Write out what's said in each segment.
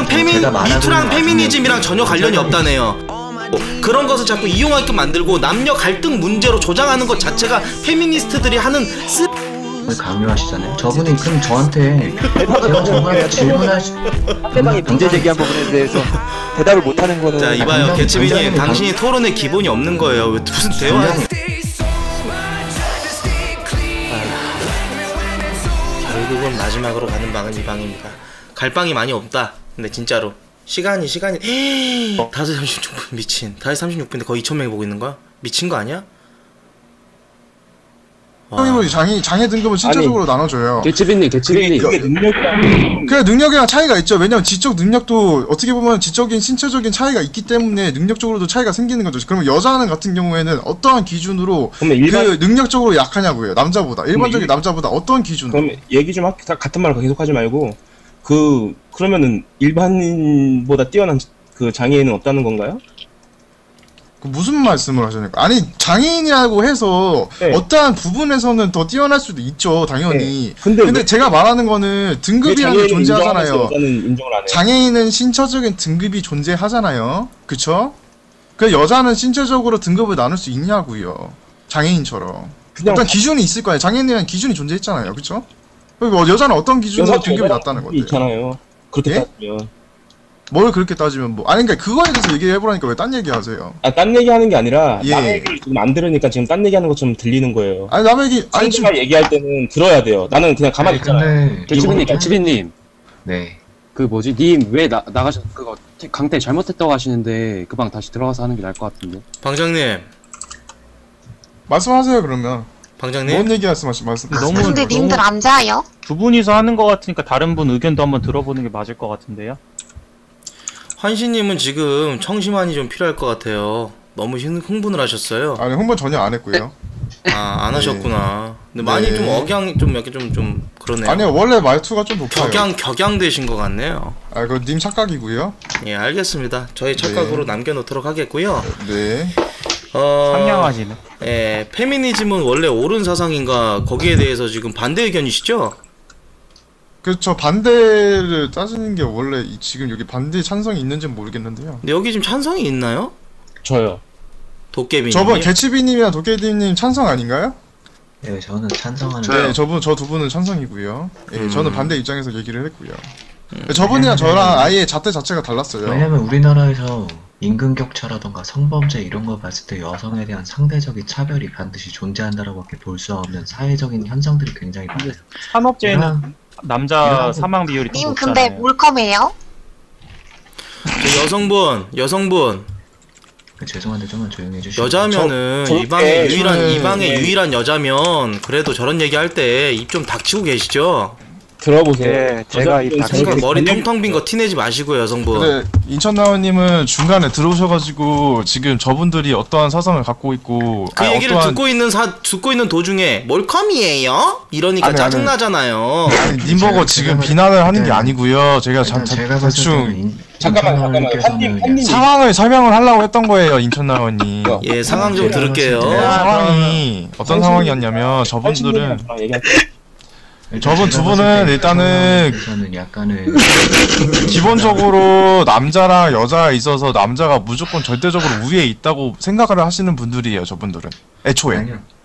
미투랑 페미니즘이랑 전혀 관련이 없다네요. 그런 것을 자꾸 이용하게끔 만들고 남녀 갈등 문제로 조장하는 것 자체가 페미니스트들이 하는 강요하시잖아요. 저분이 그럼 저한테 제가 저분한테 질문하시 상대방이 문제 제기한 부분에 대해서 대답을 못하는 거는. 자 이봐요 개츠비님, 당신이 토론에 기본이 없는 거예요. 왜 무슨 대화? 결국은 마지막으로 가는 방은 이 방입니다. 갈 방이 많이 없다. 근데 진짜로 시간이 5시 36분 미친. 5시 36분인데 거의 2,000명이 보고 있는 거야? 미친 거 아니야? 형님은 장애 등급은 신체적으로 나눠줘요. 개츠비님. 그게 능력이랑 차이가 있죠. 왜냐면 지적 능력도 어떻게 보면 지적인 신체적인 차이가 있기 때문에 능력적으로도 차이가 생기는 거죠. 그러면 여자는 같은 경우에는 어떠한 기준으로 그 능력적으로 약하냐고요. 남자보다 일반적인 남자보다 어떤 기준으로? 그럼 얘기 좀 같은 말 계속하지 말고 그러면은 일반인보다 뛰어난 그 장애인은 없다는 건가요? 무슨 말씀을 하십니까? 아니 장애인이라고 해서 어떠한 부분에서는 더 뛰어날 수도 있죠, 당연히. 근데 제가 말하는 거는 등급이라는 게 존재하잖아요. 장애인은 신체적인 등급이 존재하잖아요, 그쵸? 그 여자는 신체적으로 등급을 나눌 수 있냐고요, 장애인처럼. 어떤 기준이 있을 거예요. 장애인이라는 기준이 존재했잖아요, 그쵸? 그리고 여자는 어떤 기준으로 등급이 낮다는 건데? 있잖아요. 그렇게 따지면. 뭘 그렇게 따지면 뭐 아니 그러니까 그거에 대해서 얘기해보라니까 왜 딴 얘기하세요? 딴 얘기하는 게 아니라 남의 얘기를 지금 안 들으니까 지금 딴 얘기하는 것처럼 들리는 거예요. 아니 남의 얘기 상대가 얘기할 때는 들어야 돼요. 나는 그냥 가만히 있잖아요. 개츠비님. 네. 그 뭐지? 님 왜 그거 강퇴 잘못했다고 하시는데 그 방 다시 들어가서 하는 게 나을 것 같은데. 방장님. 말씀하세요 그러면. 방장님. 뭔 얘기 말씀. 근데 님들 안 자요? 두 분이서 하는 것 같으니까 다른 분 의견도 한번 들어보는 게 맞을 것 같은데요. 환시님은 지금 청심환이 좀 필요할 것 같아요. 너무 흥분을 하셨어요. 아니 흥분 전혀 안 했고요. 안 하셨구나. 근데 많이 좀 억양 좀 약간 좀 그러네요. 아니요 원래 말투가 좀 높아요. 격양 되신 것 같네요. 그거 님 착각이고요. 예 알겠습니다. 저희 착각으로 남겨놓도록 하겠고요. 네. 상냥하시네. 예, 페미니즘은 원래 옳은 사상인가 거기에 대해서 지금 반대 의견이시죠? 그렇죠. 반대를 따지는 게 원래 지금 여기 반대 찬성이 있는지는 모르겠는데요. 근데 여기 지금 찬성이 있나요? 저요. 도깨비님. 저번 개츠비님이랑 도깨비님 찬성 아닌가요? 네, 저는 찬성하는. 네, 저 두 분은 찬성이고요. 예, 저는 반대 입장에서 얘기를 했고요. 저분이랑 저랑 아예 잣대 자체가 달랐어요. 왜냐면 우리나라에서 임금 격차라던가 성범죄 이런 거 봤을 때 여성에 대한 상대적인 차별이 반드시 존재한다라고밖에 볼 수 없는 사회적인 현상들이 굉장히 많아요. 산업재해는 남자 사망 비율이 더 높잖아요. 근데 몰컴이에요? 여성분. 죄송한데 좀만 조용히 해주시죠. 여자면은 이 방의 유일한 여자면 그래도 저런 얘기할 때 입 좀 닥치고 계시죠? 들어보세요. 네, 제가 입 생각 머리 텅텅 빈 거 티내지 마시고요, 여성분. 근데 인천나원님은 중간에 들어오셔가지고 지금 저분들이 어떠한 사상을 갖고 있고 그 얘기를 듣고 있는 도중에 몰컴이에요? 이러니까 짜증나잖아요. 아니, 님 보고 지금 비난을 하는 게 아니고요. 제가 대충 잠깐만 상황을 설명을 하려고 했던 거예요, 인천나원님. 예, 상황 좀 들을게요. 상황이 어떤 상황이었냐면 저분들은 저분 두 분은 일단은 기본적으로 남자랑 여자가 있어서 남자가 무조건 절대적으로 우위에 있다고 생각을 하시는 분들이에요, 저분들은. 애초에.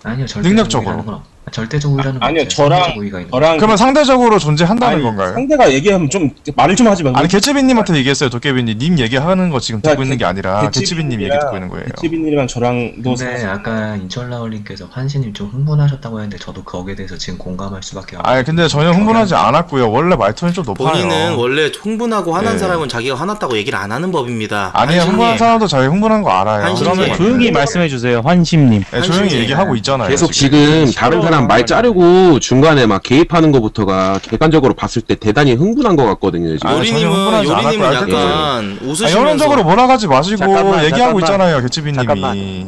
아니요, 능력적으로. 절대적으로라는 아니요, 저랑 그러면 상대적으로 존재한다는 건가요? 상대가 얘기하면 좀 말을 좀 하지 말고. 아니 개츠비님한테 얘기했어요. 도깨비님 님 얘기하는 거 지금 듣고 있는 게 아니라 개츠비님 얘기 듣고 있는 거예요. 개츠비님이랑 저랑도. 근데 아까 인철라울님께서 환시님 좀 흥분하셨다고 했는데 저도 거기에 대해서 지금 공감할 수밖에 없어요. 아니 근데 전혀 흥분하지 않았고요. 원래 말투는 좀 높아요. 본인은 원래 흥분하고 화난 사람은 자기가 화났다고 얘기를 안 하는 법입니다. 아니요, 흥분한 사람도 자기 흥분한 거 알아요. 그러면 조용히 말씀해 주세요, 환심님. 네, 조용히 얘기하고 있잖아요. 계속 지금 다른 사람 말 자르고 중간에 막 개입하는 것부터가 객관적으로 봤을 때 대단히 흥분한 것 같거든요. 요리님은 약간 웃으시면서 여론적으로 몰아가지 마시고 얘기하고 있잖아요, 개츠비님이.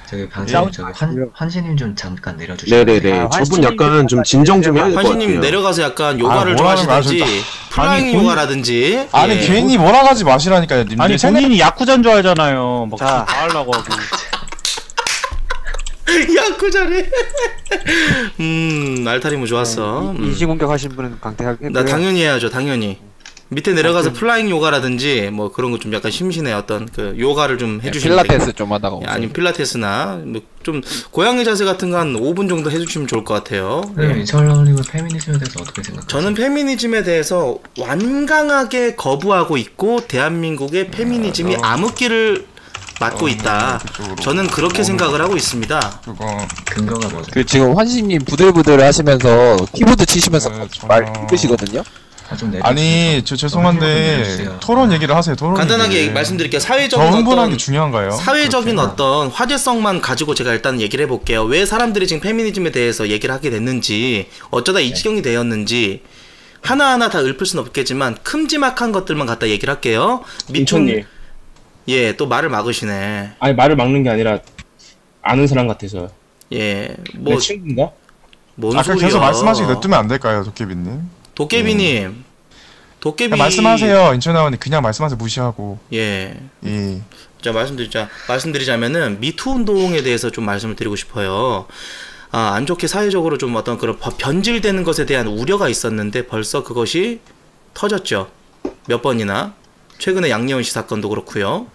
저기 환시님 좀 잠깐 내려주시죠. 네네네. 저분 약간 좀 진정 좀 해야 될 것 같아요. 환시님 내려가서 약간 요가를 좀 하시든지 플라잉 요가라든지. 아니 괜히 몰아가지 마시라니까요, 님들. 아니 본인이 야쿠자인 줄 알잖아요. 막 다 하려고 하고. 야쿠자래. 알타리무 좋았어. 이지공격 하신 분은 강퇴하겠고요. 나 당연히 해야죠, 당연히. 밑에 내려가서 플라잉 요가라든지 뭐 그런 거 좀 약간 심신의 어떤 그 요가를 좀 해주시면 필라테스 좀 하다가 아니면 필라테스나 뭐 좀 고양이 자세 같은 거 한 5분 정도 해주시면 좋을 것 같아요. 네, 인철라우님은 페미니즘에 대해서 어떻게 생각하세요? 저는 페미니즘에 대해서 완강하게 거부하고 있고 대한민국의 페미니즘이 암흑기를 맞고 있다. 저는 그렇게 생각을 하고 있습니다. 근거가 뭐죠? 그 지금 환시님 부들부들 하시면서 키보드 치시면서 말 읽으시거든요. 아니 저 죄송한데 토론 얘기를 하세요. 토론 간단하게 얘기를. 말씀드릴게요. 저 흥분한 게 중요한가요? 사회적인 어떤 화제성만 가지고 제가 일단 얘기를 해볼게요. 왜 사람들이 지금 페미니즘에 대해서 얘기를 하게 됐는지, 어쩌다 이 지경이 되었는지 하나하나 다 읊을 수는 없겠지만 큼지막한 것들만 갖다 얘기를 할게요. 민초님. 예, 또 말을 막으시네. 아니 말을 막는 게 아니라 아는 사람 같아서요. 예, 내 뭐 친구인가? 뭔 아까 소리야? 계속 말씀하시기 냅두면 안 될까요, 도깨비님? 도깨비님, 도깨비 말씀하세요, 인천아원님. 그냥 말씀하세요, 무시하고. 예. 예. 자, 말씀드리자면은 미투 운동에 대해서 좀 말씀을 드리고 싶어요. 안 좋게 사회적으로 좀 어떤 그런 변질되는 것에 대한 우려가 있었는데 벌써 그것이 터졌죠. 몇 번이나. 최근에 양예원 씨 사건도 그렇고요.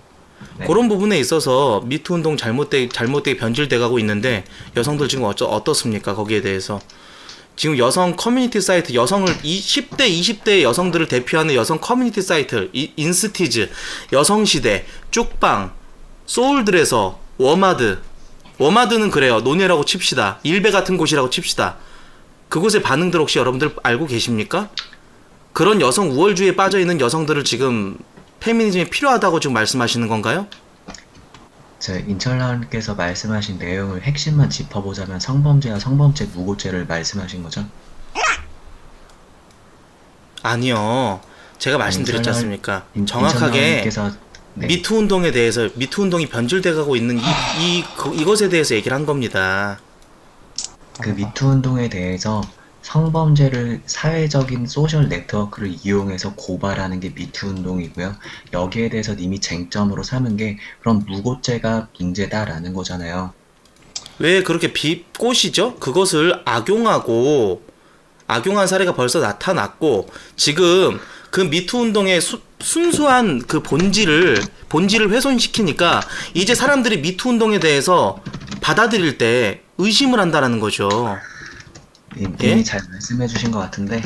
네. 그런 부분에 있어서 미투 운동 잘못되게 변질돼 가고 있는데 여성들 지금 어떻습니까? 거기에 대해서. 지금 여성 커뮤니티 사이트, 여성을 10대, 20대 여성들을 대표하는 여성 커뮤니티 사이트, 인스티즈, 여성시대, 쭉방, 소울드레서, 워마드는 그래요. 논예라고 칩시다. 일베 같은 곳이라고 칩시다. 그곳의 반응들 혹시 여러분들 알고 계십니까? 그런 여성 우월주의에 빠져있는 여성들을 지금 페미니즘이 필요하다고 지금 말씀하시는 건가요? 저 인철라우님께서 말씀하신 내용을 핵심만 짚어보자면 성범죄와 성범죄 무고죄를 말씀하신 거죠? 아니요. 제가 말씀드렸지 않습니까? 정확하게 인철라우님께서 네. 미투 운동에 대해서, 미투 운동이 변질돼 가고 있는 이것에 대해서 얘기를 한 겁니다. 그 미투 운동에 대해서 성범죄를 사회적인 소셜 네트워크를 이용해서 고발하는 게 미투 운동이고요. 여기에 대해서 이미 쟁점으로 삼은 게 그럼 무고죄가 문제다라는 거잖아요. 왜 그렇게 비꼬시죠? 그것을 악용한 사례가 벌써 나타났고, 지금 그 미투 운동의 순수한 그 본질을 훼손시키니까 이제 사람들이 미투 운동에 대해서 받아들일 때 의심을 한다라는 거죠. 이미 잘 말씀해 주신 것 같은데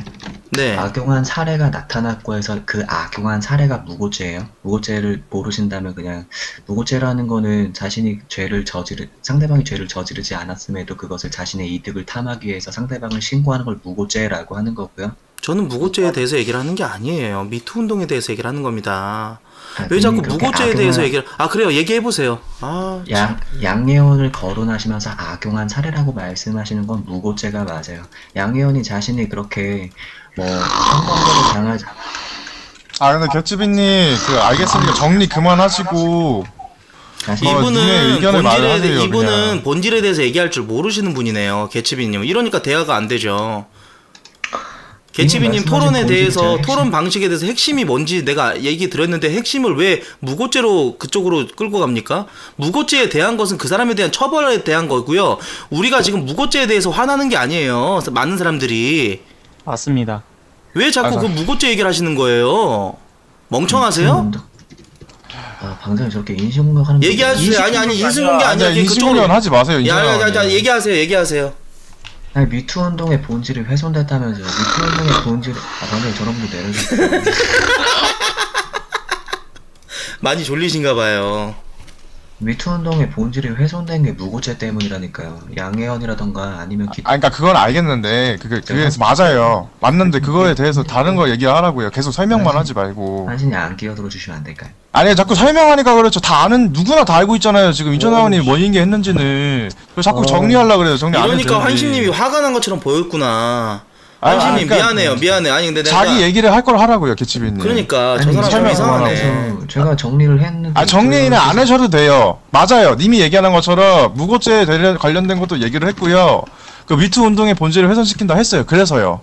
네. 악용한 사례가 나타났고 해서 그 악용한 사례가 무고죄예요. 무고죄를 모르신다면 그냥 무고죄라는 거는 상대방이 죄를 저지르지 않았음에도 그것을 자신의 이득을 탐하기 위해서 상대방을 신고하는 걸 무고죄라고 하는 거고요. 저는 무고죄에 대해서 얘기를 하는 게 아니에요. 미투 운동에 대해서 얘기를 하는 겁니다. 왜 자꾸 무고죄에 대해서 그래요. 얘기해보세요. 양예원을 거론하시면서 악용한 사례라고 말씀하시는 건 무고죄가 맞아요. 양예원이 자신이 그렇게 성범죄를 당하지 근데 겹치비님 알겠으니까 정리 그만하시고 님의 의견을 말하세요. 이분은 본질에 대해서 얘기할 줄 모르시는 분이네요. 개치비님. 이러니까 대화가 안 되죠. 개치비님 토론에 대해서, 토론 방식에 대해서 핵심이 뭔지 내가 얘기 드렸는데 핵심을 왜 무고죄로 그쪽으로 끌고 갑니까? 무고죄에 대한 것은 그 사람에 대한 처벌에 대한 거고요. 우리가 지금 무고죄에 대해서 화나는 게 아니에요. 많은 사람들이. 맞습니다. 왜 자꾸 그 무고죄 얘기를 하시는 거예요? 멍청하세요? 방금 저렇게 인신공격하는 얘기하세요. 아니 인신공격 아니야. 인신공격 하지 마세요. 얘기하세요. 아니 미투 운동의 본질이 훼손됐다면서요. 미투 운동의 본질 방금 저런 분 내려주세요. 많이 졸리신가 봐요. 미투 운동의 본질이 훼손된 게 무고죄 때문이라니까요. 양혜원이라던가 아니면 그러니까 그건 알겠는데 그게 맞아요. 맞는데 그거에 대해서 다른 거 얘기하라고요. 계속 설명만 하지 말고. 한신이 안 끼어들어 주시면 안 될까요? 아니 자꾸 설명하니까 그렇죠. 누구나 다 알고 있잖아요. 지금 인천아원이 뭔 얘기 했는지는. 정리하려고 그래요. 정리 안 해도 그러니까 환신님이 화가 난 것처럼 보였구나. 아니, 환신님 그러니까 미안해요. 아니 근데 내가 자기 얘기를 할 걸 하라고요, 개치비님. 그러니까 저 사람 좀 이상하네. 제가 정리를 했는데. 정리는 안 하셔도 돼요. 맞아요. 님이 얘기하는 것처럼 무고죄에 관련된 것도 얘기를 했고요. 그 미투 운동의 본질을 훼손시킨다 했어요. 그래서요.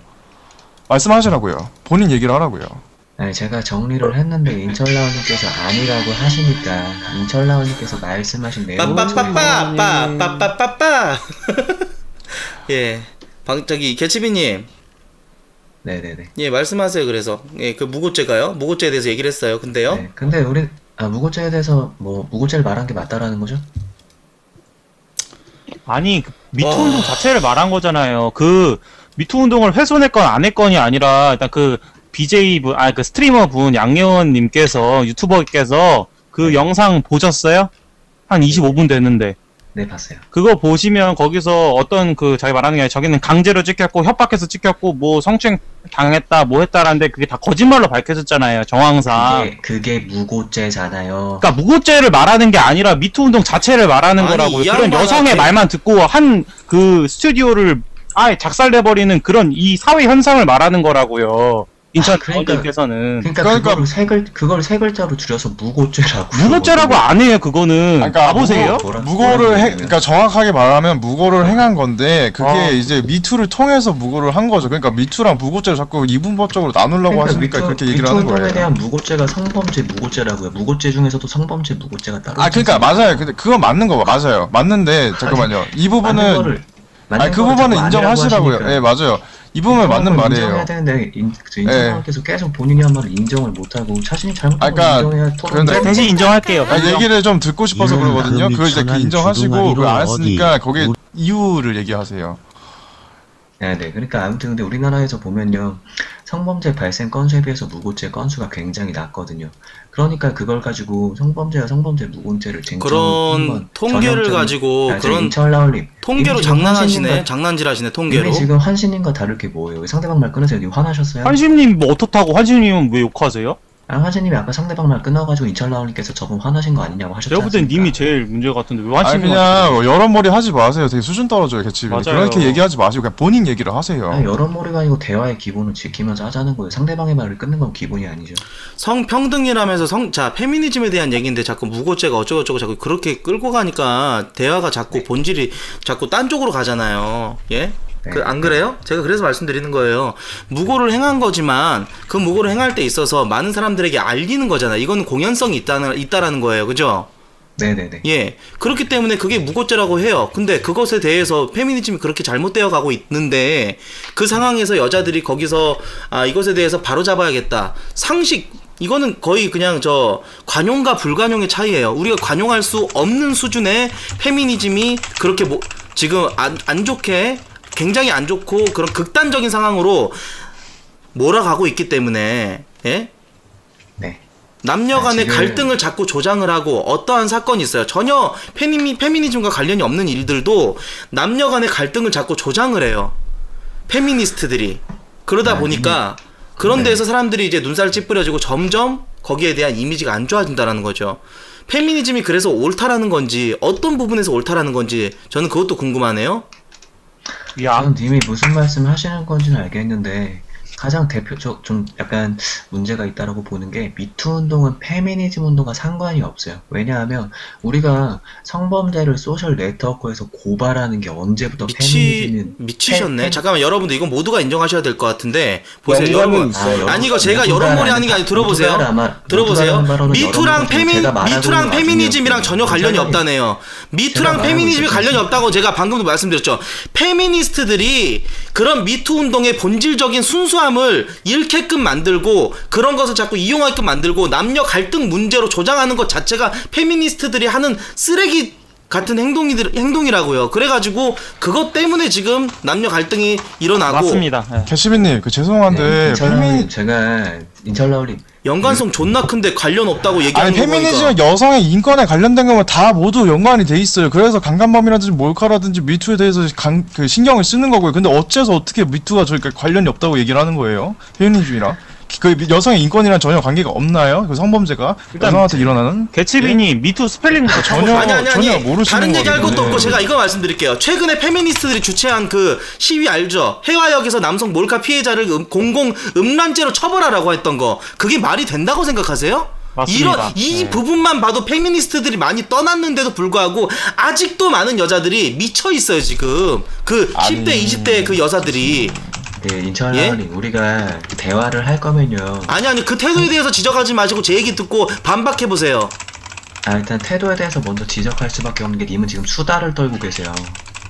말씀하시라고요. 본인 얘기를 하라고요. 아니 제가 정리를 했는데 인철라우님께서 아니라고 하시니까 인철라우님께서 말씀하신 내용 빠빠빠빠빠빠빠빠 예. 개치비님. 네네네. 예, 말씀하세요. 그래서 예, 그 무고죄가요. 무고죄에 대해서 얘기를 했어요. 근데요. 네. 근데 우리 무고죄에 대해서 뭐 무고죄를 말한 게 맞다라는 거죠? 아니 그 미투 운동 자체를 말한 거잖아요. 그 미투 운동을 훼손했건 안 했건이 아니라 일단 그 BJ 분, 그 스트리머 분 양예원님께서 유튜버께서 그 영상 보셨어요? 한 25분 됐는데. 네, 봤어요. 그거 보시면 거기서 어떤 그 자기 말하는 게 아니라 저기는 강제로 찍혔고 협박해서 찍혔고 뭐 성추행 당했다 뭐 했다라는데 그게 다 거짓말로 밝혀졌잖아요. 정황상. 그게 무고죄잖아요. 그러니까 무고죄를 말하는 게 아니라 미투 운동 자체를 말하는 아니, 거라고요. 이 그런 양반한테- 여성의 말만 듣고 한 그 스튜디오를 아예 작살내버리는 그런 이 사회 현상을 말하는 거라고요. 인천 의원님께서는. 그러니까 그걸 세 글자로 줄여서 무고죄라고. 무고죄라고 안 해요. 그거는. 그러니까 가보세요. 그러니까 정확하게 말하면 무고를 행한 건데 그게 이제 미투를 통해서 무고를 한 거죠. 그러니까 미투랑 무고죄를 자꾸 이분법적으로 나누려고 하시니까 그렇게 얘기를 하는 거예요. 미투 운동에 대한 무고죄가 성범죄 무고죄라고요. 무고죄 중에서도 성범죄 무고죄가 따로. 그러니까 맞아요. 근데 그건 맞는 거 맞아요. 맞는데 잠깐만요. 이 부분은 그 부분은 인정하시라고요. 예, 맞아요. 이 부분은 맞는 말이에요. 인정해야 되는데 인정하께서 계속 본인이 한 말을 인정을 못하고 자신이 잘못한 걸 인정해야 토론. 대신 인정할게요. 얘기를 좀 듣고 싶어서 그러거든요. 그걸 이제 인정하시고 그걸 안 했으니까 거기에 이유를 얘기하세요. 네. 그러니까 아무튼 근데 우리나라에서 보면요. 성범죄 발생 건수에 비해서 무고죄 건수가 굉장히 낮거든요. 그러니까 그걸 가지고 성범죄와 성범죄 무고죄를 그런 통계를 가지고 그런 인철라울님 통계로 장난질하시네 통계로. 이미 지금 환신님과 다를 게 뭐예요? 상대방 말 끊으세요. 님 화나셨어요? 환신님 뭐 어떻다고 환신님은 왜 욕하세요? 환신님이 아까 상대방 말 끊어가지고 인철라울님께서 저분 화나신 거 아니냐고 하셨지 제가 볼 땐 않습니까? 님이 제일 문제 같은데 왜 환신님? 그냥 여러머리 하지 마세요. 되게 수준 떨어져요, 개집이. 맞아요. 그렇게 얘기하지 마시고 그냥 본인 얘기를 하세요. 여러머리가 아니고 대화의 기본을 지키면서 하자는 거예요. 상대방의 말을 끊는 건 기본이 아니죠. 성평등이라면서 페미니즘에 대한 얘기인데 자꾸 무고죄가 어쩌고저쩌고 자꾸 그렇게 끌고 가니까 대화가 자꾸 본질이 자꾸 딴 쪽으로 가잖아요. 예? 안 그래요? 제가 그래서 말씀드리는 거예요. 무고를 행한 거지만 그 무고를 행할 때 있어서 많은 사람들에게 알리는 거잖아요. 이거는 공연성이 있다라는 거예요. 그죠? 네네네. 예. 그렇기 때문에 그게 무고죄라고 해요. 근데 그것에 대해서 페미니즘이 그렇게 잘못되어 가고 있는데 그 상황에서 여자들이 거기서 이것에 대해서 바로잡아야겠다. 상식 이거는 거의 그냥 관용과 불관용의 차이예요. 우리가 관용할 수 없는 수준의 페미니즘이 그렇게 지금 안 좋게 굉장히 안 좋고 그런 극단적인 상황으로 몰아가고 있기 때문에 예? 네. 남녀 간의 갈등을 자꾸 조장을 하고 어떠한 사건이 있어요. 전혀 페미니즘과 관련이 없는 일들도 남녀 간의 갈등을 자꾸 조장을 해요. 페미니스트들이. 그러다 보니까 그런 데에서 사람들이 이제 눈살 찌푸려지고 점점 거기에 대한 이미지가 안 좋아진다라는 거죠. 페미니즘이 그래서 옳다라는 건지 어떤 부분에서 옳다라는 건지 저는 그것도 궁금하네요. 저는 님이 무슨 말씀 하시는 건지는 알겠는데 가장 대표적 좀 약간 문제가 있다라고 보는 게 미투 운동은 페미니즘 운동과 상관이 없어요. 왜냐하면 우리가 성범죄를 소셜 네트워크에서 고발하는 게 언제부터 미치셨네. 잠깐만 여러분들 이건 모두가 인정하셔야 될 것 같은데 보세요 여러분. 아니 이거 제가 여론몰이 하는 게 아니라 들어보세요. 미투랑 페미니즘이랑 전혀 관련이 없다네요. 미투랑 페미니즘이 관련이 없다고 제가 방금도 말씀드렸죠. 페미니스트들이 그런 미투 운동의 본질적인 순수함을 잃게끔 만들고 그런 것을 자꾸 이용하게끔 만들고 남녀 갈등 문제로 조장하는 것 자체가 페미니스트들이 하는 쓰레기 같은 행동이라고요. 그래가지고 그것 때문에 지금 남녀 갈등이 일어나고. 맞습니다. 개시빈님 죄송한데 제가 인철라울님 연관성 존나 큰데 관련 없다고 얘기하는 거 보니까. 페미니즘은 여성의 인권에 관련된 거면 다 모두 연관이 돼 있어요. 그래서 강간범이라든지 몰카라든지 미투에 대해서 그 신경을 쓰는 거고요. 근데 어째서 어떻게 미투가 저희가 관련이 없다고 얘기를 하는 거예요? 페미니즘이랑 그 여성의 인권이랑 전혀 관계가 없나요? 그 성범죄가 여성한테 일어나는? 개치빈이 미투 스펠링부터 전혀 모르시는 다른 얘기할 것도 없고 제가 이거 말씀드릴게요. 최근에 페미니스트들이 주최한 그 시위 알죠? 해화역에서 남성 몰카 피해자를 공공 음란죄로 처벌하라고 했던 거 그게 말이 된다고 생각하세요? 맞습니다. 이 부분만 봐도 페미니스트들이 많이 떠났는데도 불구하고 아직도 많은 여자들이 미쳐 있어요 지금. 그 10대 20대 그 여자들이. 예, 인철라울님 우리가 대화를 할 거면요. 아니 그 태도에 대해서 지적하지 마시고 제 얘기 듣고 반박해보세요. 일단 태도에 대해서 먼저 지적할 수밖에 없는 게 님은 지금 수다를 떨고 계세요.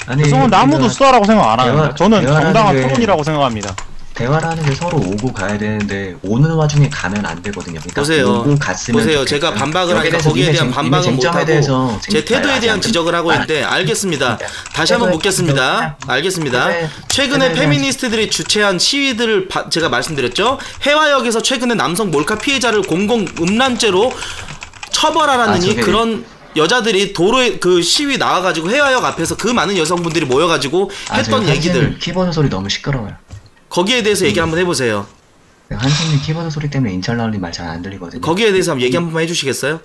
죄송한데 아무도 수다라고 생각 안 합니다. 저는 정당한 토론이라고 생각합니다. 대화라는 게 서로 오고 가야 되는데 오는 와중에 가면 안 되거든요. 그러니까 보세요. 오고 갔으면 보세요. 좋겠어요. 제가 반박을 하니까 대해서 거기에 님의 대한 쟁- 반박은 님의 쟁점에 대해서 못하고 제 태도에 대한 지적을 하고 있는데 알겠습니다. 다시 한번 묻겠습니다. 알겠습니다. 최근에 페미니스트들이 주최한 시위들을 제가 말씀드렸죠. 해화역에서 최근에 남성 몰카 피해자를 공공 음란죄로 처벌하라느니 그런 여자들이 도로에 그 시위 나와가지고 해화역 앞에서 그 많은 여성분들이 모여가지고 했던 얘기들 키보드 소리 너무 시끄러워요. 거기에 대해서 얘기 한번 해보세요. 한승님 키보드 소리 때문에 인철라울님 말 잘 안 들리거든요. 거기에 대해서 한번 얘기 한번 해주시겠어요?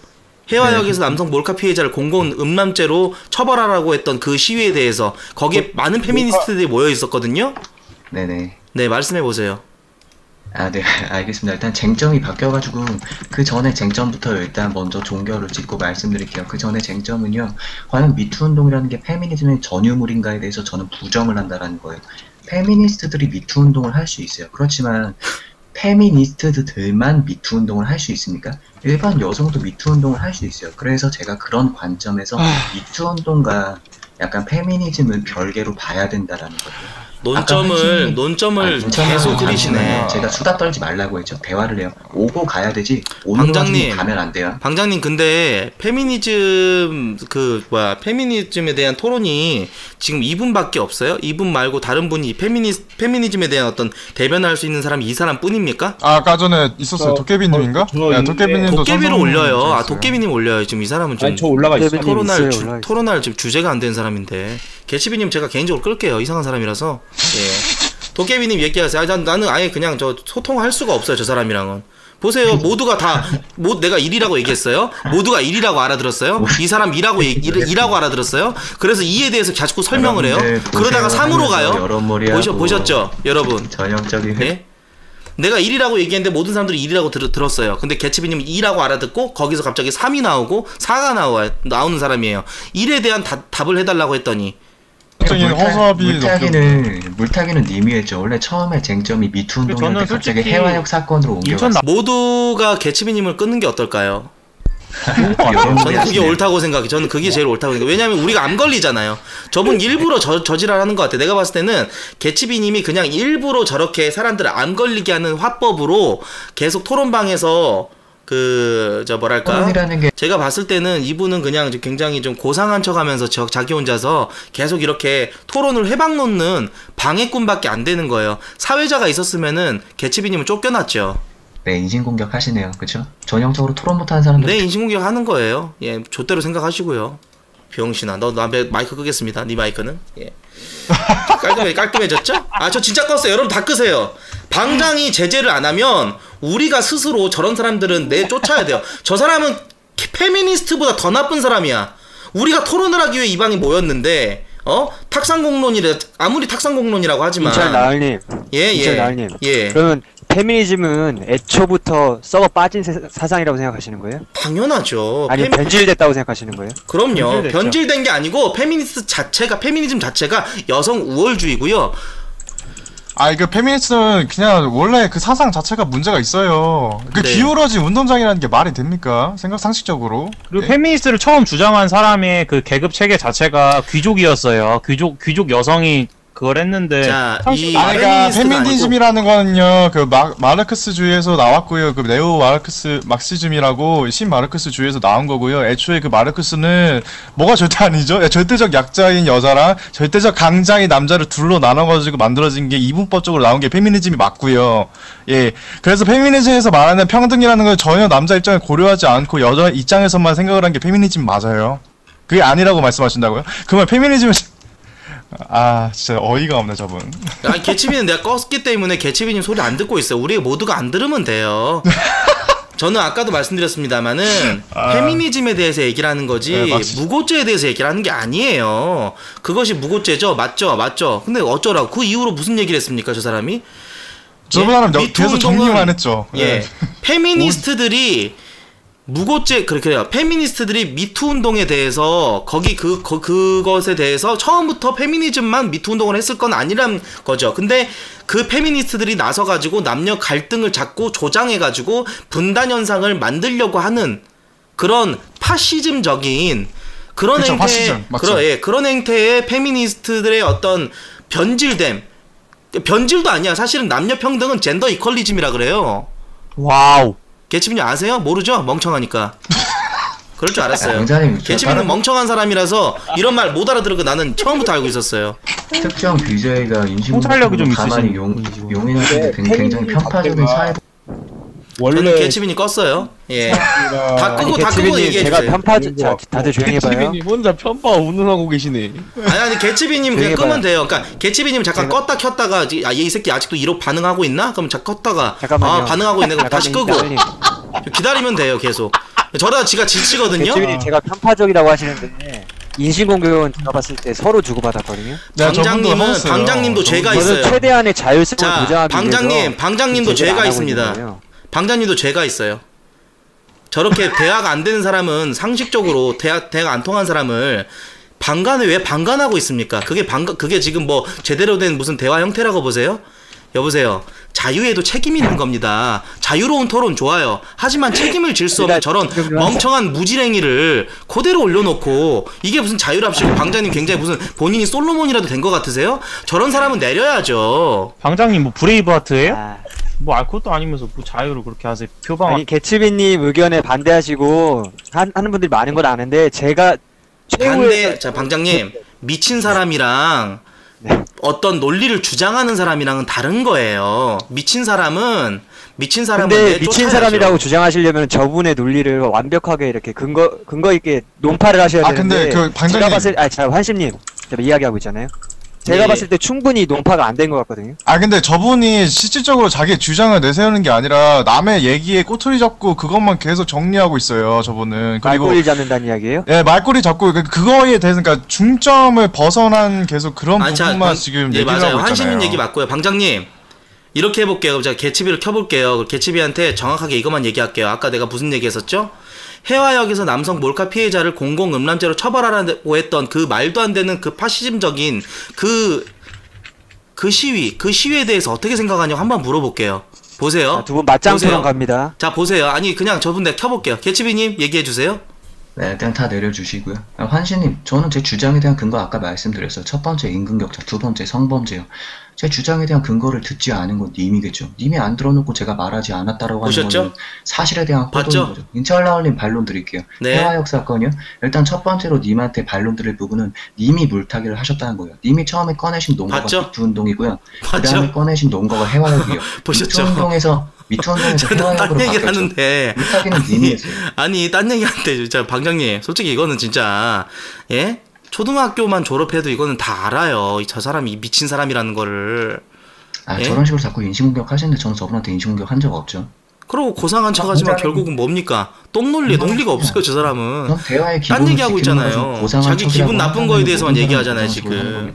해화역에서 남성 몰카 피해자를 공공 음란죄로 처벌하라고 했던 그 시위에 대해서 거기에 많은 페미니스트들이 모여 있었거든요. 네네. 네, 말씀해 보세요. 아, 네, 알겠습니다. 일단 쟁점이 바뀌어가지고 그 전에 쟁점부터 일단 먼저 종결을 짓고 말씀드릴게요. 그 전에 쟁점은요, 과연 미투 운동이라는 게 페미니즘의 전유물인가에 대해서 저는 부정을 한다라는 거예요. 페미니스트들이 미투 운동을 할 수 있어요. 그렇지만 페미니스트들만 미투 운동을 할 수 있습니까? 일반 여성도 미투 운동을 할 수 있어요. 그래서 제가 그런 관점에서 미투 운동과 약간 페미니즘은 별개로 봐야 된다라는 거예요. 논점을 계속 그리시네. 제가 수다 떨지 말라고 했죠. 대화를 해요. 오고 가야 되지. 오는 와중에 가면 안 돼요. 방장님, 근데 페미니즘에 대한 토론이 지금 2분밖에 없어요? 2분 말고 다른 분이 페미니즘에 대한 어떤 대변할 수 있는 사람이 이 사람뿐입니까? 아까 전에 있었어요. 도깨비님인가? 네, 도깨비님도 도깨비로 올려요. 아, 도깨비님 올려요. 지금 이 사람은 좀 아니, 저 올라가 있어요. 토론할 지금 주제가 안 된 사람인데. 개치비님 제가 개인적으로 끌게요. 이상한 사람이라서. 예. 도깨비님 얘기하세요. 나는 아예 그냥 소통할 수가 없어요. 저 사람이랑은. 보세요. 모두가 내가 1이라고 얘기했어요. 모두가 1이라고 알아들었어요. 이 사람 2라고 알아들었어요. 그래서 2에 대해서 자꾸 설명을 해요. 그러다가 3으로 가요. 보셨죠? 여러분. 전형적인. 네? 내가 1이라고 얘기했는데 모든 사람들이 1이라고 들었어요. 근데 개치비님은 2라고 알아듣고 거기서 갑자기 3이 나오고 4가 나오는 사람이에요. 1에 대한 답을 해달라고 했더니 물타기는 님이 했죠. 원래 처음에 쟁점이 미투 운동인데 갑자기 해화역 사건으로 옮겨갔어요. 모두가 개치비님을 끊는 게 어떨까요? 저는 그게 옳다고 생각해. 저는 그게 제일 옳다고 생각해. 왜냐면 우리가 암 걸리잖아요. 저분 일부러 저지랄하는 것 같아. 내가 봤을 때는 개치비님이 그냥 일부러 저렇게 사람들을 암 걸리게 하는 화법으로 계속 토론방에서 제가 봤을 때는 이분은 그냥 굉장히 좀 고상한 척하면서 자기 혼자서 계속 이렇게 토론을 해박 놓는 방해꾼밖에 안 되는 거예요. 사회자가 있었으면은 개치비님은 쫓겨났죠. 네, 인신공격 하시네요. 그쵸? 전형적으로 토론 못하는 사람들. 네, 인신공격 하는 거예요. 예, 좆대로 생각하시고요. 병신아, 너 마이크 끄겠습니다. 네 마이크는. 예. 깔끔해졌죠? 아, 저 진짜 껐어요. 여러분 다 끄세요. 방장이 제재를 안 하면 우리가 스스로 저런 사람들은 내쫓아야 돼요. 저 사람은 페미니스트보다 더 나쁜 사람이야. 우리가 토론을 하기 위해 이 방에 모였는데 아무리 탁상공론이라고 하지만 인철나을님 인철나을님 그러면 페미니즘은 애초부터 썩어 빠진 사상이라고 생각하시는 거예요? 당연하죠. 아니 변질됐다고 생각하시는 거예요? 그럼요. 변질된 게 아니고 페미니즘 자체가 여성 우월주의고요. 페미니스트는 그냥 원래 그 사상 자체가 문제가 있어요. 기울어진 운동장이라는 게 말이 됩니까? 상식적으로. 그리고 페미니스트를 처음 주장한 사람의 그 계급 체계 자체가 귀족이었어요. 귀족 여성이 그걸 했는데. 자, 페미니즘이라는 거는요, 마르크스주의에서 나왔고요. 네오 마르크시즘이라고 신마르크스주의에서 나온 거고요. 애초에 마르크스는 뭐가 절대 아니죠? 절대적 약자인 여자랑 절대적 강자인 남자를 둘로 나눠가지고 만들어진 게 이분법적으로 나온 게 페미니즘이 맞고요. 예. 그래서 페미니즘에서 말하는 평등이라는 걸 전혀 남자 입장을 고려하지 않고 여자 입장에서만 생각을 한 게 페미니즘 맞아요. 그게 아니라고 말씀하신다고요? 그러면 페미니즘은 진짜 어이가 없네 저분. 아니 개치비는 내가 껐기 때문에 개치비님 소리 안 듣고 있어요. 우리 모두가 안 들으면 돼요. 저는 아까도 말씀드렸습니다마는 페미니즘에 대해서 얘기를 하는 거지 무고죄에 대해서 얘기를 하는 게 아니에요. 그것이 무고죄죠. 맞죠. 근데 어쩌라고 그 이후로 무슨 얘기를 했습니까 저 사람이? 저분은 계속 정리만 했죠. 예. 페미니스트들이 그래요. 페미니스트들이 미투 운동에 대해서 그것에 대해서 처음부터 페미니즘만 미투 운동을 했을 건 아니란 거죠. 근데 그 페미니스트들이 나서가지고 남녀 갈등을 자꾸 조장해가지고 분단 현상을 만들려고 하는 그런 파시즘적인 그런 행태, 그런 행태의 페미니스트들의 어떤 변질됨, 변질도 아니야. 사실은 남녀 평등은 젠더 이퀄리즘이라 그래요. 와우. 개치빈님 아세요? 모르죠? 멍청하니까. 그럴 줄 알았어요. 굉장히 개치빈은 멍청한 사람이라서 이런 말 못 알아들은 거 나는 처음부터 알고 있었어요. 특정 BJ가 통찰력이 좀 가만히 용인하는데 굉장히 편파적인 사회. 저는 개치빈이 껐어요. 예. 다 끄고 얘기해 제가 주세요. 다들 조용히 해봐요. 개치빈님 혼자 편파 운운하고 계시네. 아니 개치빈님 그냥 끄면 돼요. 그러니까 개치빈님 잠깐 껐다 켰다가 이 새끼 아직도 이러고 반응하고 있나? 그럼 잠깐 껐다가 잠깐만요. 반응하고 있네. 그럼 다시 끄고 나을님. 기다리면 돼요. 계속. 저러다 지가 지치거든요. 개치빈님 제가 편파적이라고 하시는데 인신공격은 제가 봤을 때 서로 주고받았거든요. 방장님도 죄가 있어요. 저는 최대한의 자율성을 보장하기 위해서 방장님도 죄가 있습니다. 방장님도 죄가 있어요. 저렇게 대화가 안 되는 사람은 상식적으로 대화가 안 통한 사람을 방관을 왜 방관하고 있습니까? 그게 지금 뭐 제대로 된 무슨 대화 형태라고 보세요? 여보세요. 자유에도 책임이 있는 겁니다. 자유로운 토론 좋아요. 하지만 책임을 질 수 없는 저런 멍청한 무지랭이를 그대로 올려놓고 이게 무슨 자유랍시고 방장님 굉장히 무슨 본인이 솔로몬이라도 된 것 같으세요? 저런 사람은 내려야죠. 방장님 뭐 브레이브하트예요? 뭐 그것도 아니면서 뭐 자유를 그렇게 하세요. 표방. 아니 개치빈님 의견에 반대하시고 하는 분들이 많은 건 아는데 제가 자 방장님 미친 사람이랑 어떤 논리를 주장하는 사람이랑은 다른 거예요. 미친 사람은 근데 미친 사람이라고 주장하시려면 저분의 논리를 완벽하게 이렇게 근거 있게 논파를 하셔야 되는데. 근데 그 방장님 제가 봤을 자 환심님 제가 이야기하고 있잖아요. 제가 봤을 때 충분히 논파가 안 된 것 같거든요. 근데 저분이 실질적으로 자기의 주장을 내세우는 게 아니라 남의 얘기에 꼬투리 잡고 그것만 계속 정리하고 있어요, 저분은. 그리고 말꼬리 잡는다는 이야기예요? 네, 말꼬리 잡고 그거에 대해서 그러니까 중점을 벗어난 계속 그런 부분만 지금 얘기를 하고 있잖아요. 한시민 얘기 맞고요. 방장님 이렇게 해볼게요. 제가 개치비를 켜볼게요. 개치비한테 정확하게 이것만 얘기할게요. 아까 내가 무슨 얘기했었죠? 해화역에서 남성 몰카 피해자를 공공음란죄로 처벌하라고 했던 그 말도 안 되는 그 파시즘적인 그 시위에 대해서 어떻게 생각하냐고 한번 물어볼게요. 보세요. 두 분 맞짱 토론 갑니다. 자 보세요. 아니 그냥 저분 내가 켜볼게요. 개치비님 얘기해주세요. 네, 그냥 다 내려주시고요. 환시님, 저는 제 주장에 대한 근거 아까 말씀드렸어요. 첫 번째 임금격차, 두 번째 성범죄요. 제 주장에 대한 근거를 듣지 않은 건 님이겠죠. 님이 안 들어놓고 제가 말하지 않았다라고 하는 거는 사실에 대한 포도인 거죠. 인철라울님 반론 드릴게요. 네. 해화역 사건이요. 일단 첫 번째로 님한테 반론 드릴 부분은 님이 물타기를 하셨다는 거예요. 님이 처음에 꺼내신 논거가 미투운동이고요. 그 다음에 꺼내신 논거가 해화역이요. 보셨죠? 미투운동에서 해화역으로 딴 얘기를 하는데 물타기는 님이 했어요. 아니 딴 얘기하는데 진짜 방장님 솔직히 이거는 진짜 예? 초등학교만 졸업해도 이거는 다 알아요. 저 사람이 미친 사람이라는 거를. 예? 저런 식으로 자꾸 인신공격 하시는데 저는 저분한테 인신공격 한 적 없죠. 그러고 고상한 척하지만 결국은 뭡니까? 논리가 없어요. 저 사람은. 딴 얘기하고 있잖아요. 자기 기분 나쁜 거에 대해서만 얘기하잖아요 지금.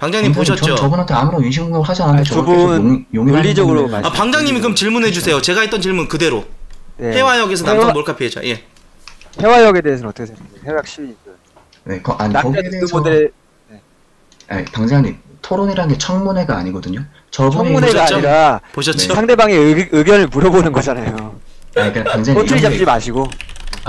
방장님 보셨죠? 저분한테 아무런 인신공격 하지 않는데 두분 논리적으로 방장님이 그럼 질문해 주세요. 제가 했던 질문 그대로. 네. 해화역에서 남성 몰카 피해자. 예. 해화역에 대해서는 어떻게 생각해요? 해화역 시위. 네, 거기에 대해서 방장님 토론이라는 게 청문회가 아니거든요. 청문회가 아니라 보셨죠? 상대방의 의견을 물어보는 거잖아요. 그러니까 방장님 꼬투리 잡지 마시고.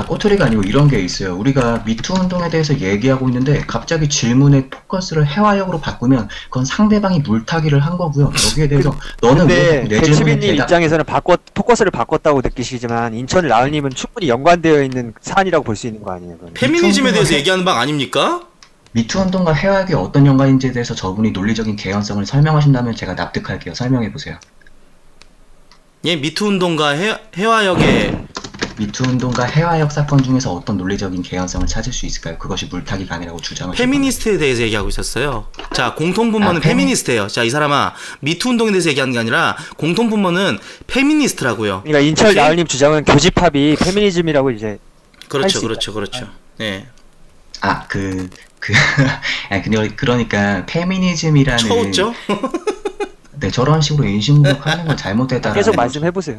꼬투리가 아니고 이런 게 있어요. 우리가 미투 운동에 대해서 얘기하고 있는데 갑자기 질문의 포커스를 해화역으로 바꾸면 그건 상대방이 물타기를 한 거고요. 여기에 대해서 너는 왜 내 질문에 대답... 입장에서는 포커스를 바꿨다고 느끼시지만 인천 라을님은 충분히 연관되어 있는 사안이라고 볼 수 있는 거 아니에요? 페미니즘에 대해서 얘기하는 방 아닙니까? 미투 운동과 해화역이 어떤 연관인지에 대해서 저분이 논리적인 개연성을 설명하신다면 제가 납득할게요. 설명해 보세요. 예, 미투 운동과 해화역의 미투 운동과 해화역 사건 중에서 어떤 논리적인 개연성을 찾을 수 있을까요? 그것이 물타기가 아니라고 주장을 페미니스트에 대해서 얘기하고 있었어요. 자, 공통분모는 페미니스트예요. 자, 이 사람아, 미투 운동에 대해서 얘기하는 게 아니라 공통분모는 페미니스트라고요. 그러니까 인철 나을님 주장은 교집합이 페미니즘이라고 이제 그렇죠. 네. 그러니까 페미니즘이라는 쳐웃죠? 네, 저런 식으로 인신공격 하는 건 잘못됐다. 계속 말씀해보세요.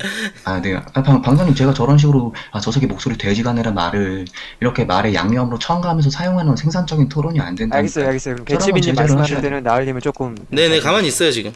네. 방장님, 제가 저런 식으로, 저 새끼 목소리 돼지가네란 말을, 이렇게 말의 양념으로 첨가하면서 사용하는 생산적인 토론이 안 된다. 알겠어요. 그럼 개치비님 말씀하실 때는 나을님은 조금. 네네, 가만히 있어요, 지금.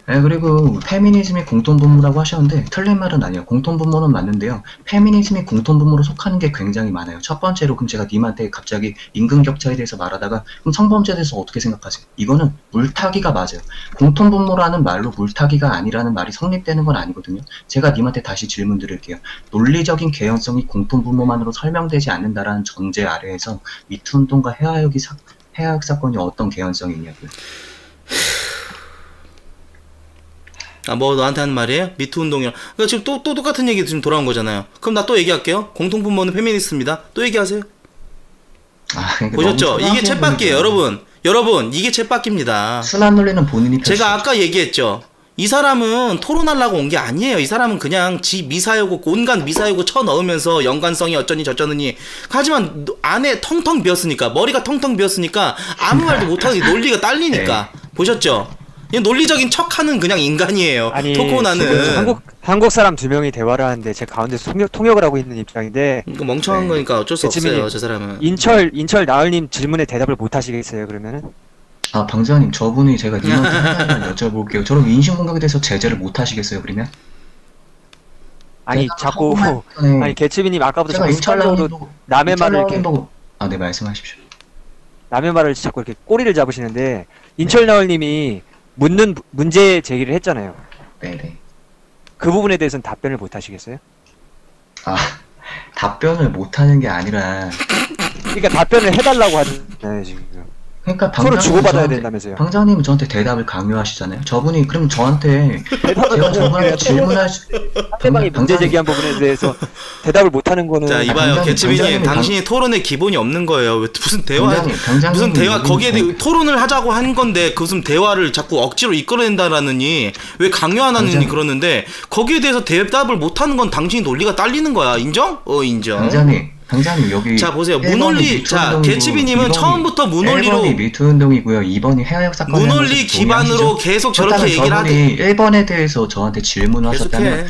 네, 그리고 페미니즘이 공통분모라고 하셨는데 틀린 말은 아니에요. 공통분모는 맞는데요. 페미니즘이 공통분모로 속하는 게 굉장히 많아요. 첫 번째로 그럼 제가 님한테 갑자기 임금격차에 대해서 말하다가 그럼 성범죄에 대해서 어떻게 생각하세요? 이거는 물타기가 맞아요. 공통분모라는 말로 물타기가 아니라는 말이 성립되는 건 아니거든요. 제가 님한테 다시 질문 드릴게요. 논리적인 개연성이 공통분모만으로 설명되지 않는다라는 전제 아래에서 미투운동과 해화역 사건이 어떤 개연성이 있냐고요. 아, 뭐 너한테 하는 말이에요? 미투 운동이랑. 그러니까 지금 또 똑같은 얘기 지금 돌아온 거잖아요. 그럼 나 또 얘기할게요. 공통분모는 페미니스트입니다. 또 얘기하세요. 그러니까 보셨죠? 이게 챗바퀴예요, 여러분. 여러분, 이게 챗바퀴입니다. 순환 논리는 본인이 제가 아까 얘기했죠. 이 사람은 토론하려고 온 게 아니에요. 이 사람은 그냥 지 미사여고 온갖 미사여고 쳐넣으면서 연관성이 어쩌니 저쩌느니. 하지만 안에 텅텅 비었으니까, 머리가 텅텅 비었으니까 아무 말도 못하는 논리가 딸리니까. 네. 보셨죠? 논리적인 척하는 그냥 인간이에요. 아니, 토코나는 한국 사람 2명이 대화를 하는데 제 가운데서 통역을 하고 있는 입장인데 이거 멍청한 거니까 어쩔 수 없어요. 저 사람은 인철 나을님 질문에 대답을 못 하시겠어요? 그러면은 방장님, 저분이 제가 님한테 하나만 여쭤볼게요. 저런 인신공격에 대해서 제재를 못 하시겠어요? 그러면? 아니 자꾸 아니 개츠비님 아까부터 자꾸 습관적으로 남의 말을 이렇게 네, 말씀하십시오. 남의 말을 자꾸 이렇게 꼬리를 잡으시는데 인철 나을님이 문제 제기를 했잖아요. 네네. 그 부분에 대해서는 답변을 못 하시겠어요? 답변을 못 하는 게 아니라. 그러니까 답변을 해달라고 하잖아요, 지금. 그러니까 서로 주고받아야 된다면서요. 방장님은 저한테 대답을 강요하시잖아요. 저분이 그럼 저한테 제가 저분한테 질문할 상대방이 문제 제기한 부분에 대해서 대답을 못하는 거는. 자, 이봐요, 개츠비님, 당신이 토론에 기본이 없는 거예요. 왜 무슨 무슨 대화 거기에 대해 토론을 하자고 한 건데 무슨 대화를 자꾸 억지로 이끌어낸다라느니 왜 강요 안 하느니 그러는데 거기에 대해서 대답을 못하는 건 당신이 논리가 딸리는 거야. 인정? 인정. 방장님 여기 자 보세요. 무논리. 자 개츠비님은 처음부터 무논리로 1번이 미투운동이고요. 2번이 해화역 사건. 무논리 기반으로 계속 저렇게 얘기를 하더니 1번에 대해서 저한테 질문을 하셨다면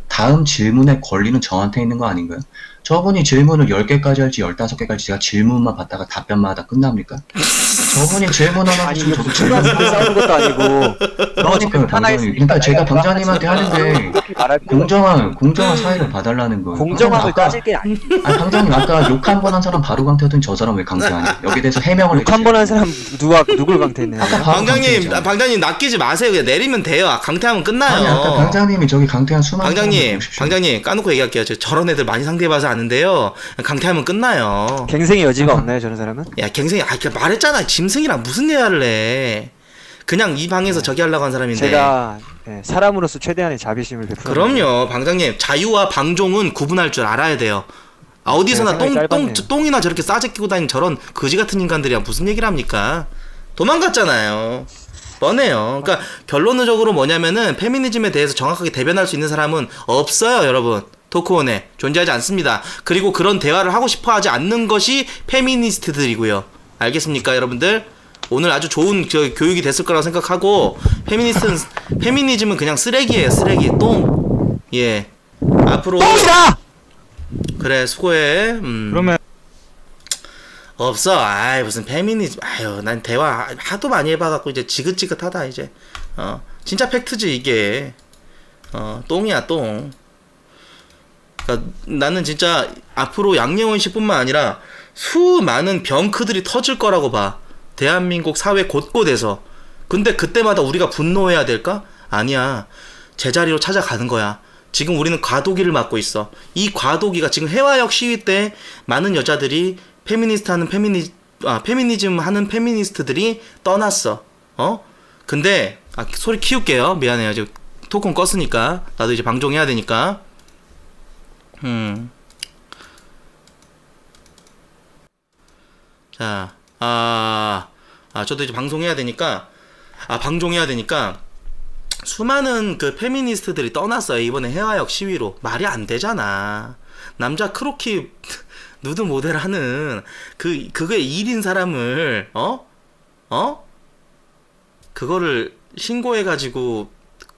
다음 질문의 권리는 저한테 있는 거 아닌가요? 저분이 질문을 10개까지 할지 15개까지 할지 제가 질문만 받다가 답변만 하다 끝납니까? 저분이 질문 하나 아니 저도 질문 싸우는 것도 아니고 그러니까 제가 방장님한테 하는데 공정한 사회를 봐달라는 거예요. 공정함을 따질 게 아니에요. 방장님 아까 욕 한 번 한 사람 바로 강퇴하더니 저 사람 왜 강퇴하냐? 여기에 대해서 해명을 욕 한 번 한 사람 누굴 강퇴했나요? 방장님 낚이지 마세요. 그냥 내리면 돼요. 강퇴하면 끝나요. 아니 아까 방장님이 저기 강퇴한 수많은 방장님 까놓고 얘기할게요. 저런 애들 많이 상대해봐서 아는데요. 강퇴하면 끝나요. 갱생의 여지가 없나요, 저런 사람은? 야, 갱생이 말했잖아. 짐승이랑 무슨 대화를 해. 그냥 이 방에서 저기 하려고 한 사람인데. 제가 사람으로서 최대한의 자비심을 베풀어. 그럼요, 방장님. 자유와 방종은 구분할 줄 알아야 돼요. 어디서나 똥이나 저렇게 싸제끼고 다니는 저런 거지 같은 인간들이랑 무슨 얘기를 합니까? 도망갔잖아요. 뻔해요. 그러니까 결론적으로 뭐냐면은 페미니즘에 대해서 정확하게 대변할 수 있는 사람은 없어요, 여러분. 토크온에 존재하지 않습니다. 그리고 그런 대화를 하고 싶어 하지 않는 것이 페미니스트들이고요. 알겠습니까, 여러분들? 오늘 아주 좋은 교육이 됐을 거라고 생각하고 페미니즘은 그냥 쓰레기예요. 쓰레기. 똥. 예. 앞으로 똥이다! 그래, 수고해. 그러면 없어. 무슨 페미니즘. 난 대화 하도 많이 해봐갖고 이제 지긋지긋하다 이제. 진짜 팩트지 이게. 똥이야 똥. 그러니까 나는 진짜 앞으로 양예원 씨뿐만 아니라 수많은 병크들이 터질 거라고 봐. 대한민국 사회 곳곳에서. 근데 그때마다 우리가 분노해야 될까? 아니야. 제자리로 찾아가는 거야. 지금 우리는 과도기를 맞고 있어. 이 과도기가 지금 해화역 시위 때 많은 여자들이 페미니즘 하는 페미니스트들이 떠났어. 근데 소리 키울게요. 미안해요. 지금 토크온 껐으니까. 나도 이제 방종해야 되니까. 자, 저도 이제 방송해야 되니까, 방종해야 되니까, 수많은 그 페미니스트들이 떠났어요. 이번에 해화역 시위로. 말이 안 되잖아. 남자 크로키 누드 모델 하는, 그게 일인 사람을, 그거를 신고해가지고,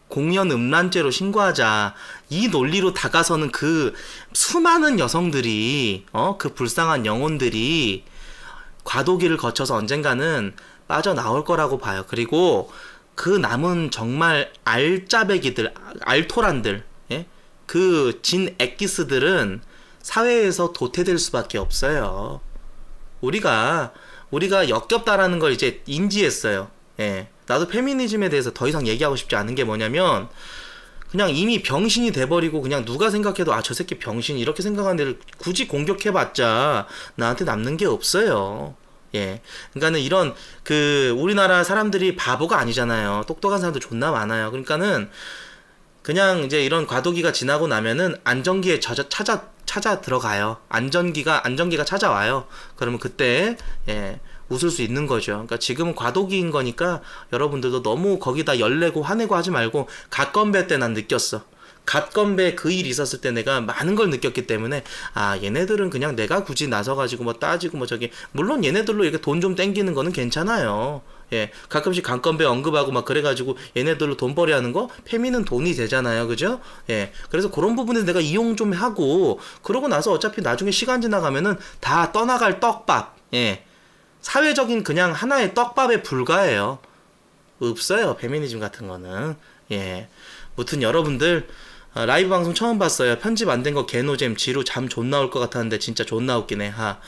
공연 음란죄로 신고하자. 이 논리로 다가서는 그 수많은 여성들이 그 불쌍한 영혼들이 과도기를 거쳐서 언젠가는 빠져나올 거라고 봐요. 그리고 그 남은 정말 알짜배기들, 알토란들, 예? 그 진 엑기스들은 사회에서 도태될 수밖에 없어요. 우리가 역겹다라는 걸 이제 인지했어요. 예. 나도 페미니즘에 대해서 더 이상 얘기하고 싶지 않은 게 뭐냐면, 그냥 이미 병신이 돼버리고 그냥 누가 생각해도 아 저 새끼 병신 이렇게 생각하는 애를 굳이 공격해봤자 나한테 남는 게 없어요. 예. 그러니까는 이런 그 우리나라 사람들이 바보가 아니잖아요. 똑똑한 사람도 존나 많아요. 그러니까는 그냥 이제 이런 과도기가 지나고 나면은 안정기에 찾아 들어가요. 안정기가 찾아와요. 그러면 그때 예. 웃을 수 있는 거죠. 그러니까 지금은 과도기인 거니까 여러분들도 너무 거기다 열내고 화내고 하지 말고, 갓건배 때 난 느꼈어. 갓건배 그 일 있었을 때 내가 많은 걸 느꼈기 때문에 아 얘네들은 그냥 내가 굳이 나서가지고 뭐 따지고 뭐 저기, 물론 얘네들로 이렇게 돈 좀 땡기는 거는 괜찮아요. 예, 가끔씩 갓건배 언급하고 막 그래가지고 얘네들로 돈벌이 하는 거, 페미는 돈이 되잖아요. 그죠? 예, 그래서 그런 부분에서 내가 이용 좀 하고, 그러고 나서 어차피 나중에 시간 지나가면은 다 떠나갈 떡밥, 예, 사회적인 그냥 하나의 떡밥에 불과해요. 없어요, 페미니즘 같은 거는. 예, 무튼 여러분들 라이브 방송 처음 봤어요. 편집 안 된 거 개노잼, 지루 잠 존나 올 것 같았는데 진짜 존나 웃기네. 하.